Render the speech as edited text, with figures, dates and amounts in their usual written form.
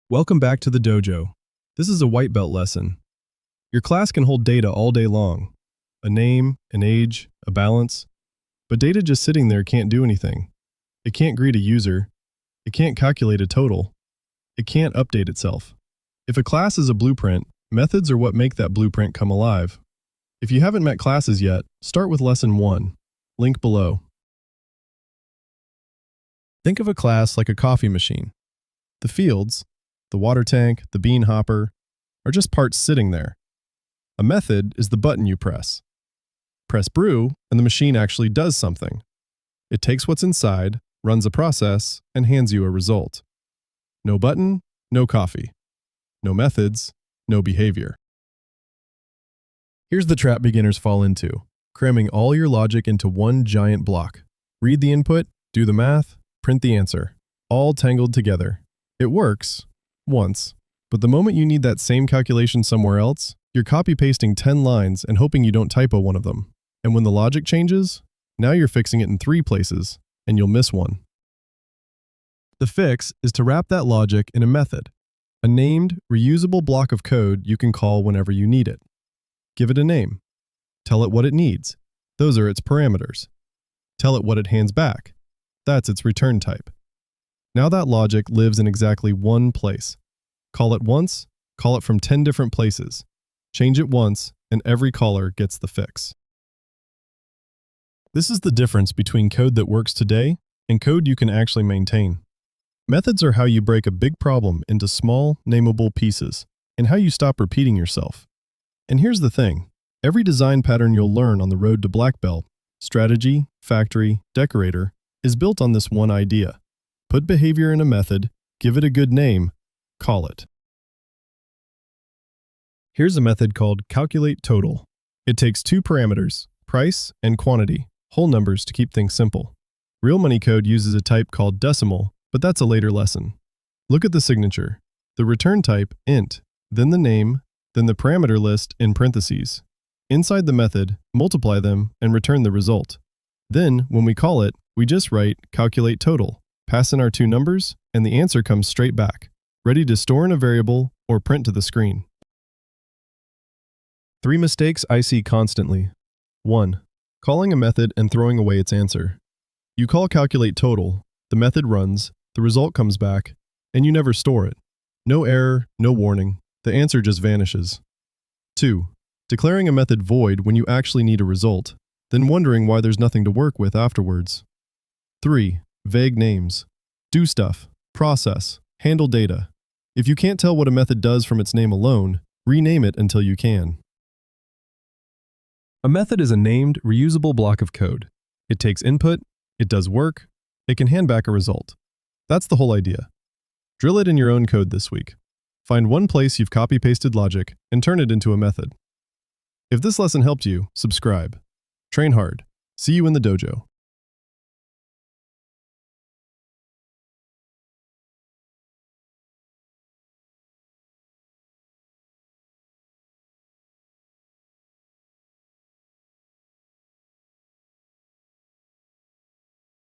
Welcome back to the dojo. This is a white belt lesson. Your class can hold data all day long. A name, an age, a balance. But data just sitting there can't do anything. It can't greet a user. It can't calculate a total. It can't update itself. If a class is a blueprint, methods are what make that blueprint come alive. If you haven't met classes yet, start with Lesson 1. Link below. Think of a class like a coffee machine. The fields, the water tank, the bean hopper, are just parts sitting there. A method is the button you press. Press brew, and the machine actually does something. It takes what's inside, runs a process, and hands you a result. No button, no coffee. No methods, no behavior. Here's the trap beginners fall into, cramming all your logic into one giant block. Read the input, do the math, print the answer, all tangled together. It works, once, but the moment you need that same calculation somewhere else, you're copy-pasting 10 lines and hoping you don't typo one of them. And when the logic changes, now you're fixing it in 3 places, and you'll miss one. The fix is to wrap that logic in a method, a named, reusable block of code you can call whenever you need it. Give it a name. Tell it what it needs. Those are its parameters. Tell it what it hands back. That's its return type. Now that logic lives in exactly one place. Call it once, call it from 10 different places. Change it once, and every caller gets the fix. This is the difference between code that works today and code you can actually maintain. Methods are how you break a big problem into small, nameable pieces, and how you stop repeating yourself. And here's the thing. Every design pattern you'll learn on the road to black belt, strategy, factory, decorator, is built on this one idea. Put behavior in a method, give it a good name, call it. Here's a method called CalculateTotal. It takes 2 parameters, price and quantity, whole numbers to keep things simple. Real money code uses a type called decimal, but that's a later lesson. Look at the signature. The return type, int, then the name, then the parameter list in parentheses. Inside the method, multiply them and return the result. Then, when we call it, we just write CalculateTotal, pass in our 2 numbers, and the answer comes straight back, ready to store in a variable or print to the screen. 3 mistakes I see constantly. 1. Calling a method and throwing away its answer. You call CalculateTotal, the method runs, the result comes back, and you never store it. No error, no warning, the answer just vanishes. 2. Declaring a method void when you actually need a result, then wondering why there's nothing to work with afterwards. 3. Vague names. Do stuff, process, handle data. If you can't tell what a method does from its name alone, rename it until you can. A method is a named, reusable block of code. It takes input, it does work, it can hand back a result. That's the whole idea. Drill it in your own code this week. Find one place you've copy-pasted logic and turn it into a method. If this lesson helped you, subscribe. Train hard. See you in the dojo.